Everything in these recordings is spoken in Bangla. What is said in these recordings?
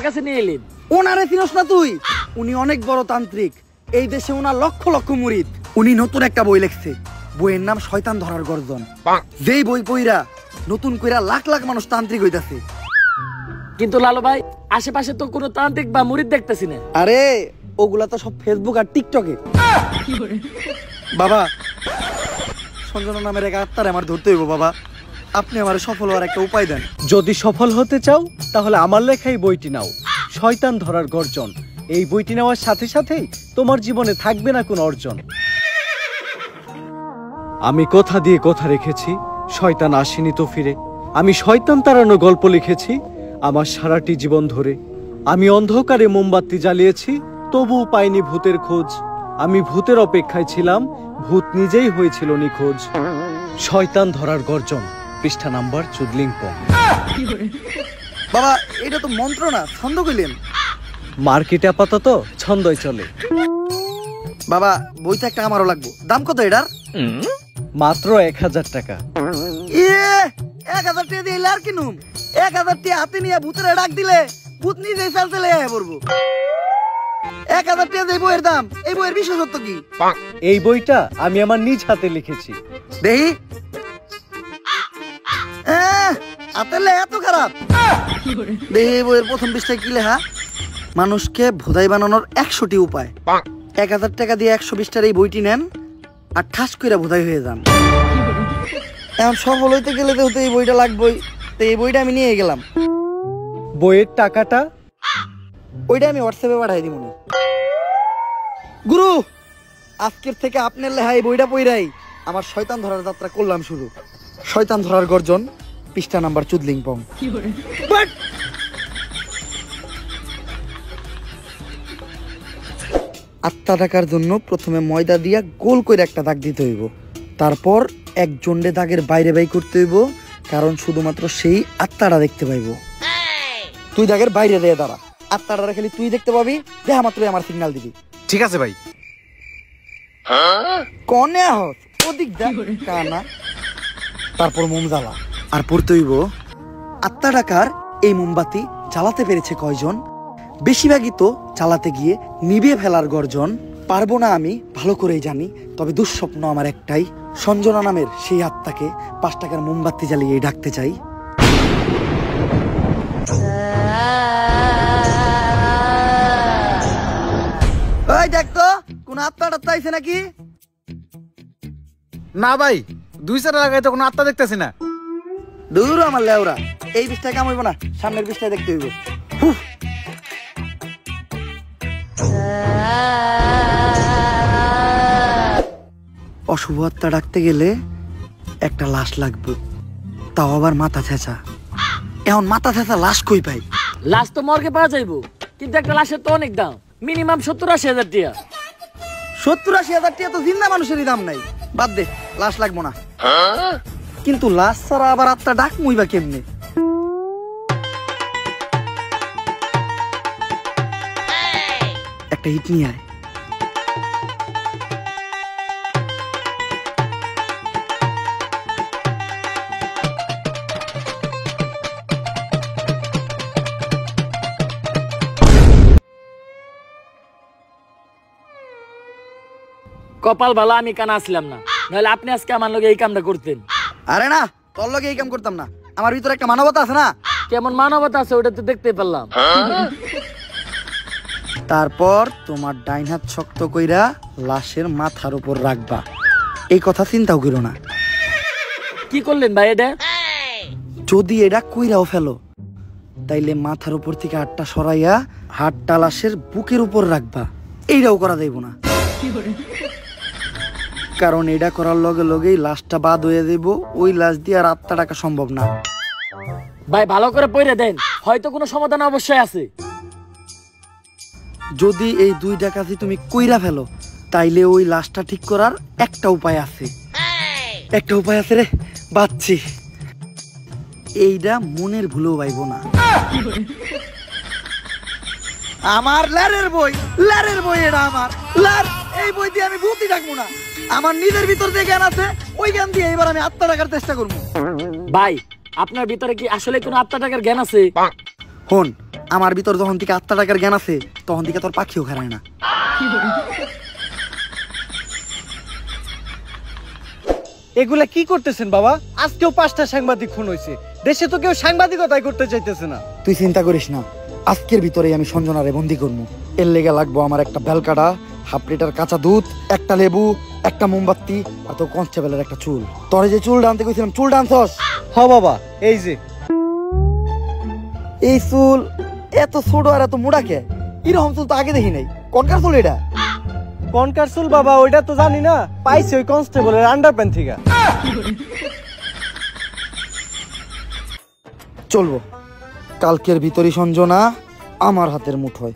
কাছে নিয়ে এলেন? ওনারে চিনস না তুই? উনি অনেক বড় তান্ত্রিক, এই দেশে ওনার লক্ষ লক্ষ মুরিদ। উনি নতুন একটা বই লিখছে, বইয়ের নাম শয়তান ধরার গর্জন। যেই বই পইরা নতুন কইরা লাখ লাখ মানুষ তান্ত্রিক হইতাছে। কিন্তু লালু ভাই, আশেপাশে তো কোনো তান্ত্রিক বা মুরিদ দেখতেছি না। আরে ওগুলা তো সব ফেসবুক আর টিকটকে। বাবা, সঞ্জনা নামের এক আত্মারে আমার ধরতে হইব বাবা, আপনি আমার সফল হওয়ার একটা উপায় দেন। যদি সফল হতে চাও তাহলে আমার লেখা এই বইটি নাও, শয়তান ধরার গর্জন। এই বইটি নেওয়ার সাথে সাথেই তোমার জীবনে থাকবে না কোনো অর্জন। আমি কথা দিয়ে কথা রেখেছি, শয়তান আসেনি তো ফিরে। আমি শয়তান তাড়ানো গল্প লিখেছি আমার সারাটি জীবন ধরে। আমি অন্ধকারে মোমবাতি জ্বালিয়েছি, তবুও পাইনি ভূতের খোঁজ। আমি ভূতের অপেক্ষায় ছিলাম, ভূত নিজেই হয়েছিল নিখোঁজ। শয়তান ধরার গর্জন, পৃষ্ঠা নাম্বার চুদলিংপং। বাবা, এটা তো মন্ত্র না, ছন্দ কইলেন। মার্কেটে আপাতত ছন্দই চলে। বাবা, বইটা একটা আমারও লাগবো। দাম কত এটার? মাত্র 1000 টাকা। 1000 টাকা দিয়ে আর কিনুম? 1000 টাকা হাতে নিয়ে ভূতের ডাক দিলে ভূত নিজেই চাল চলে আয় পড়বো। 1000 টাকা দিয়ে বইয়ের দাম, এই বইয়ের বিশেষত্ব কি? এই বইটা আমি আমার নিজ হাতে লিখেছি। দেখি, হাতের লেখা এত খারাপ? দেখি বইয়ের প্রথম পৃষ্ঠায় কি লেখা? মানুষকে ভোদাই বানানোর 100টি উপায়। 1000 টাকা দিয়ে 120টার এই বইটি নেন আর ঠাস করে ভোদাই হয়ে যান। এখন সফল হইতে গেলে তো এই বইটা লাগবেই, তো এই বইটা আমি নিয়ে গেলাম। বইয়ের টাকাটা? ওইটা আমি হোয়াটসঅ্যাপে পাঠাই দিব। গুরু, আজকের থেকে আপনার লেখা এই বইটা পইরাই আমার শয়তান ধরার যাত্রা করলাম শুরু। শয়তান ধরার গর্জন, পৃষ্ঠা নাম্বার চুদলিংপং। আত্মা ডাকার জন্য প্রথমে ময়দা দিয়া গোল করে একটা দাগ দিতে হইব, তারপর এক জন্ডে দাগের বাইরে বাই করতে হইব, কারণ শুধুমাত্র সেই আত্মাটা দেখতে পাইব। তুই দাগের বাইরে দিয়ে দাঁড়া, আত্মাটা খালি তুই দেখতে পাবি, দেখা মাত্রই আমার সিগন্যাল দিবি। ঠিক আছে ভাই। কনে আহত ওদিক দা কানা। তারপর মোম জ্বালা আর পড়তে হইব, আত্মা ডাকার এই মোমবাতি জ্বালাতে পেরেছে কয়জন? বেশিরভাগই তো জ্বালাতে গিয়ে নিভিয়ে ফেলার গর্জন। পারবো না আমি ভালো করেই জানি, তবে দুঃস্বপ্ন আমার একটাই, সঞ্জনা নামের সেই আত্মাকে 5 টাকার মোমবাতি জ্বালিয়ে ডাকতে চাই। ওই দেখ তো, কোন আত্মাটা আইছে নাকি? না ভাই, 2 লাগাই তো কোনো আত্মা দেখতেছি না। দূর আমার লেওরা, এই বিষটা কাম হইব না, সামনের বিষটা দেখতে হইব। অশুভ আত্মা ডাকতে গেলে একটা লাশ লাগবে, তাও আবার মাথা ছেঁচা। এখন মাথা ছেঁচা লাশ কই পাই? লাশ তো মর্গে পাওয়া যাইবো, কিন্তু একটা লাশের তো অনেক দাম, মিনিমাম 70-80 হাজার টাকা। 70-80 হাজার টাকা তো জিন্দা মানুষেরই দাম নাই, বাদ দে, লাশ লাগবো না। কিন্তু লাশ ছাড়া আবার আত্মা ডাক মুইবা কেমনে? একটা হিট নিয়ে আয়। কপাল ভালো আমি কানা আসলাম না, নাহলে আপনি আজকে আমার লগে এই কামটা করতেন। আরে না, তোর লগে এই কাম করতাম না, আমার ভিতরে একটা মানবতা আছে না। কেমন মানবতা আছে ওটা তো দেখতে পারলাম। তারপর তোমার ডাইন হাত শক্ত কইরা লাশের মাথার উপর রাখবা, এই কথা চিন্তাও করো না। কি করলেন ভাই এটা? যদি এটা কইরাও ফেলো, তাইলে মাথার উপর থেকে হাতটা সরাইয়া হাতটা লাশের বুকের উপর রাখবা, এইটাও করা যাইব না, কারণ এটা করার লগে লগেই লাশটা বাদ হয়ে যাইব, ওই লাশ দিয়ে আর আত্মা ডাকা সম্ভব না। ভাই ভালো করে পড়ে দেন, হয়তো কোনো সমাধান অবশ্যই আছে। যদি এই 2 কাজই তুমি কইরা ফেলো, তাইলে ওই লাশটা ঠিক করার একটা উপায় আছে। একটা উপায় আছে রে, বাচ্চি, এইটা মনের ভুলেও পাইব না। আমার লারের বই, লারের বই, এটা আমার লার। এই বই দিয়ে আমি ভূতই ডাকবো না, আমার নিজের ভিতর যে জ্ঞান আছে ওই জ্ঞান দিয়ে এবার আমি আত্মা ডাকার চেষ্টা করবো। ভাই আপনার ভিতরে কি আসলে কোনো আত্মা ডাকার জ্ঞান আছে? হন, আমার ভিতর যখন থেকে আত্মা টাকার জ্ঞান আছে তখন থেকে তোর পাখিও খারায় না। এগুলা কি করতেছেন বাবা? আজকেও 5টা সাংবাদিক খুন হয়েছে, দেশে তো কেউ সাংবাদিকতাই করতে চাইতেছে না। তুই চিন্তা করিস না, আজকের ভিতরেই আমি সঞ্জনারে বন্দি করবো। এর লেগে লাগবো আমার একটা বেলকাটা, 1/2 লিটার কাঁচা দুধ, একটা লেবু, একটা মোমবাতি আর তো কনস্টেবলের একটা চুল। তোরে যে চুল ডানতে কইছিলাম, চুল ডানছস? হ বাবা, এই যে এই চুল এত ছোট আর এত মোটা কে? এরকম চুল তো আগে দেখি নাই। কনকার চুল এটা? কনকার চুল বাবা, ওইটা তো জানি না, পাইছি ওই কনস্টেবলের আন্ডারপ্যান্ট থেকে। চলবো, কালকের ভিতরই সঞ্জনা আমার হাতের মুঠোয়।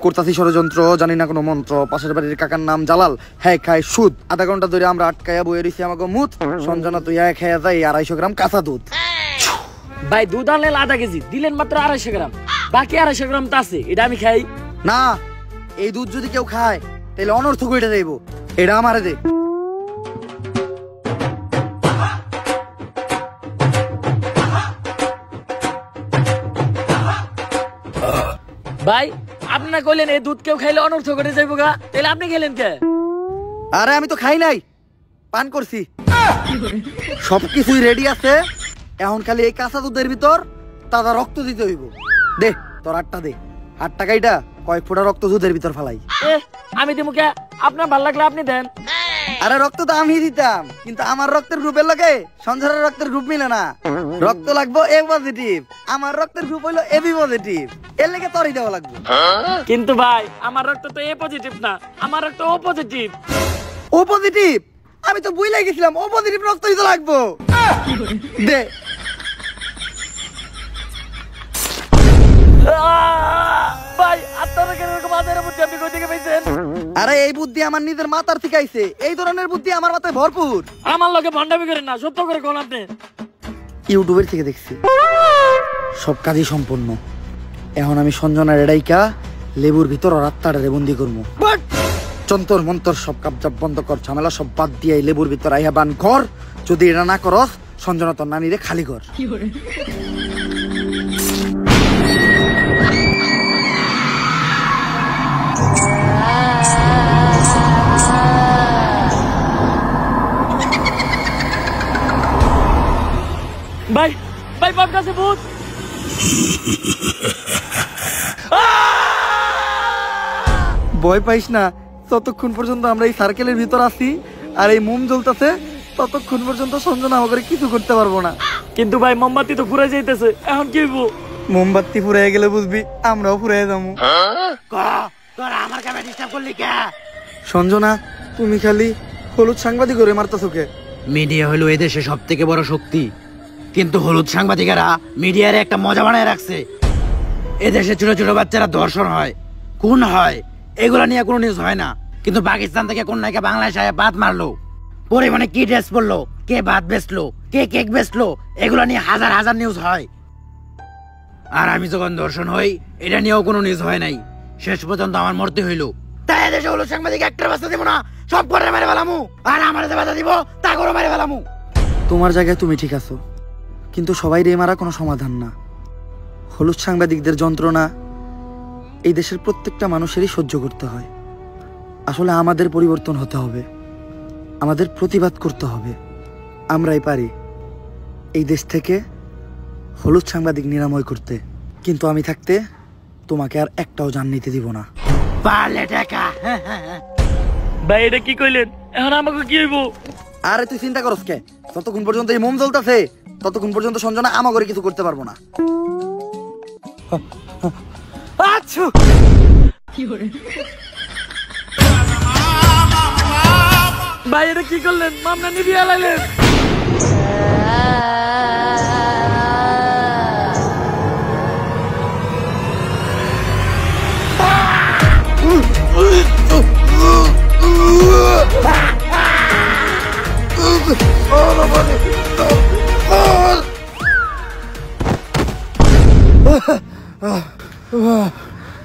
করতাছি ষড়যন্ত্র, জানি না কোনো মন্ত্র। পাশের বাড়ির কাকার নাম জালাল, হ্যাঁ খায় সুদ। আধা ঘন্টা ধরে আমরা আটকায়া বয়ে রইছি আমাকে মুত। সঞ্জনা তুই হ্যাঁ খেয়ে যাই 250 গ্রাম কাঁচা দুধ। ভাই দুধ আনলেন আধা কেজি, দিলেন মাত্র 250 গ্রাম, বাকি 250 গ্রাম তো আছে, এটা আমি খাই না। এই দুধ যদি কেউ খায় তাহলে অনর্থক হইটা যাইব। এটা আমারে দে। ভাই আপনি না কইলেন এই দুধ কেউ খাইলে অনর্থ করে যাইব গা, তাহলে আপনি খেলেন কে? আরে আমি তো খাই নাই, পান করছি। সবকিছুই রেডি আছে, এখন খালি এই কাঁচা দুধের ভিতর তাজা রক্ত দিতে হইব। দে তোর 8টা দে। 8 টাকাইটা কয়েক ফোঁটা রক্ত দুধের ভিতর ফালাই। আমি দিমু কে? আপনার ভাল লাগলে আপনি দেন। আরে রক্ত তো আমি দিতাম, কিন্তু আমার রক্তের গ্রুপের লগে সঞ্জয়ের রক্তের গ্রুপ মিলে না। রক্ত লাগবো এ পজিটিভ, আমার রক্তের গ্রুপ হইলো এবি পজিটিভ। এর লেগে তোরই দেওয়া লাগবে। কিন্তু ভাই আমার রক্ত তো এ পজিটিভ না, আমার রক্ত ও পজিটিভ। ও পজিটিভ? আমি তো বুঝলাই গেছিলাম ও পজিটিভ রক্তই তো লাগবো। দে। ভাই আপনারা কেন এরকম আদারের বুদ্ধি আপনি কই থেকে পাইছেন? আরে এই বুদ্ধি আমার নিজের মাথার থেকে আইছে। এই ধরনের বুদ্ধি আমার মাথায় ভরপুর। আমার লগে ভন্ডামি করেন না, সত্য করে কোন আপনি। ইউটিউবের থেকে দেখছি, সব কাজই সম্পূর্ণ। এখন আমি সঞ্জনার এডাইকা লেবুর ভিতর আর আত্মাটারে বন্দি করবো। যন্তর মন্তর সব কাপজাপ বন্ধ কর, ঝামেলা সব বাদ দিয়ে এই লেবুর ভিতর আইয়া বান কর। যদি এটা না করস সঞ্জনা তোর নানিরে খালি কর। ভাই ভাই বাপ কাছে ভূত। ভয় পাইস না, ততক্ষণ পর্যন্ত আমরা এই সার্কেলের ভিতর আছি আর এই মোম জ্বলতেছে, ততক্ষণ পর্যন্ত সঞ্জনা আমাকে কিছু করতে পারবো না। কিন্তু ভাই মোমবাতি তো ঘুরে যাইতেছে, এখন কি হইব? মোমবাতি ফুরাই গেলে বুঝবি আমরাও ফুরাই যাবো। সঞ্জনা তুমি খালি হলুদ সাংবাদিক করে মারতেছো কে? মিডিয়া হলো এদেশে সব থেকে বড় শক্তি, কিন্তু হলুদ সাংবাদিকেরা মিডিয়ার একটা মজা বানায় রাখছে। এদেশে ছোট ছোট বাচ্চারা ধর্ষণ হয়, খুন হয়, এগুলা নিয়ে কোনো নিউজ হয় না। কিন্তু পাকিস্তান থেকে কোন নায়িকা বাংলাদেশে ভাত মারলো, পরিমাণে কি ড্রেস পরলো, কে ভাত বেচলো, কে কেক বেচলো, এগুলা নিয়ে হাজার হাজার নিউজ হয়। আর আমি যখন ধর্ষণ হই, এটা নিয়েও কোনো নিউজ হয় নাই। শেষ পর্যন্ত আমার মরতে হইলো। তাই এদেশে হলুদ সাংবাদিক একটার বাচ্চা দিব না, সব করে মেরে ফেলামু। আর আমার যে বাচ্চা দিব তা করে মেরে ফেলামু। তোমার জায়গায় তুমি ঠিক আছো, কিন্তু সবাই রে মারা কোনো সমাধান না। হলুদ সাংবাদিকদের যন্ত্রণা এই দেশের প্রত্যেকটা মানুষেরই সহ্য করতে হয়। আসলে আমাদের পরিবর্তন হতে হবে, আমাদের প্রতিবাদ করতে হবে। আমরাই পারি এই দেশ থেকে হলুদ সাংবাদিক নিরাময় করতে। কিন্তু আমি থাকতে তোমাকে আর একটাও জান নিতে দিব না। পারলে টাকা। ভাই এটা কি কইলেন? এখন আমাকে কি হইব? আরে তুই চিন্তা করস কে? ততক্ষণ পর্যন্ত এই মোম জ্বলতেছে, ততক্ষণ পর্যন্ত সঞ্জনা আমাকে কিছু করতে পারবো না। আচ্ছা ভাই এটা কি করলেন? মামলা নিবিয়ে লাইলেন।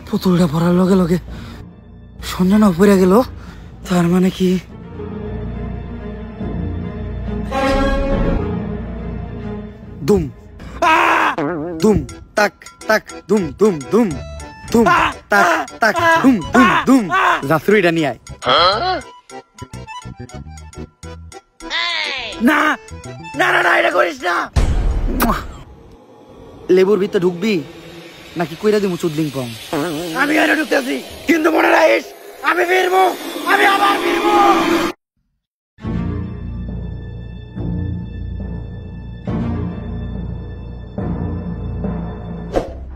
পুতুলটা পড়ার লগে লগে সঞ্জনা পড়ে গেল, তার মানে কি দুম ধুম তাক তাক ধুম ধুম ধুম ধুম তাক তাক ধুম ধুম ধুম। জাফরু এটা নিয়ে আয়। না না না না এটা করিস না। লেবুর ভিতরে ঢুকবি নাকি কইরা দিমু চুদলিং পং? আমি এনে ঢুকতেছি, কিন্তু মনে রাখিস আমি ফিরবো, আমি আবার ফিরবো।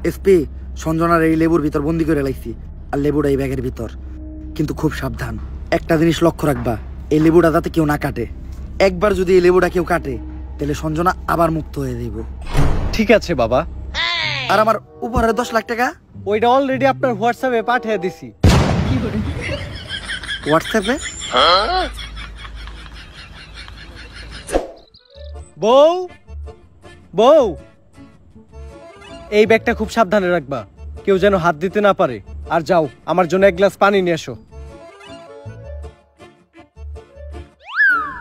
এসপি, সঞ্জনার এই লেবুর ভিতর বন্দি করে লাইছি, আর লেবুটা এই ব্যাগের ভিতর। কিন্তু খুব সাবধান, একটা জিনিস লক্ষ্য রাখবা, এই লেবুটা যাতে কেউ না কাটে। একবার যদি এই লেবুটা কেউ কাটে তাহলে সঞ্জনা আবার মুক্ত হয়ে যাইব। ঠিক আছে বাবা। আর আমার উপহারের 10 লাখ টাকা ওইটা অলরেডি আপনার হোয়াটসঅ্যাপে পাঠিয়ে দিছি। হোয়াটসঅ্যাপে? বউ বউ, এই ব্যাগটা খুব সাবধানে রাখবা, কেউ যেন হাত দিতে না পারে। আর যাও, আমার জন্য এক গ্লাস পানি নিয়ে এসো।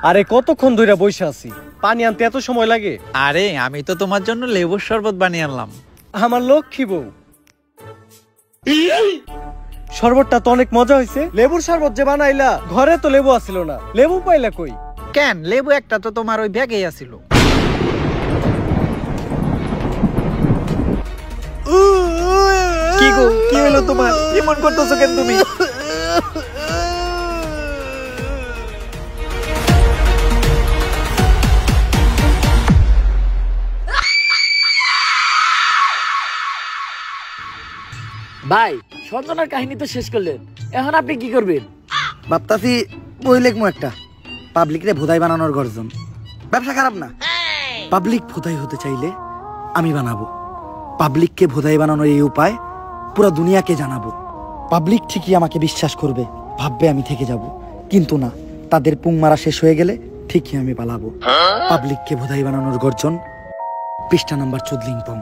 আরে কতক্ষণ ধরে বসে আছি, পানি আনতে এত সময় লাগে? আরে আমি তো তোমার জন্য লেবুর শরবত বানিয়ে আনলাম। আমার লক্ষ্মী বউ। শরবতটা তো অনেক মজা হয়েছে। লেবুর শরবত যে বানাইলা, ঘরে তো লেবু আসিল না, লেবু পাইলা কই? কেন, লেবু একটা তো তোমার ওই ব্যাগেই আছিল। কি গো, কি হলো তোমার? এমন করতেছো কেন তুমি? ভাই, সঞ্জনার কাহিনী তো শেষ করলেন, এখন আপনি কি করবেন? ভাবতাছি বই লেখমু একটা, পাবলিকরে ভোদাই বানানোর গর্জন। ব্যবসা খারাপ না। পাবলিক ভোদাই হতে চাইলে আমি বানাবো। পাবলিককে ভোদাই বানানোর এই উপায় পুরো দুনিয়াকে জানাবো। পাবলিক ঠিকই আমাকে বিশ্বাস করবে, ভাববে আমি থেকে যাব। কিন্তু না, তাদের পুং মারা শেষ হয়ে গেলে ঠিকই আমি পালাবো। পাবলিককে ভোদাই বানানোর গর্জন, পৃষ্ঠা নাম্বার 14।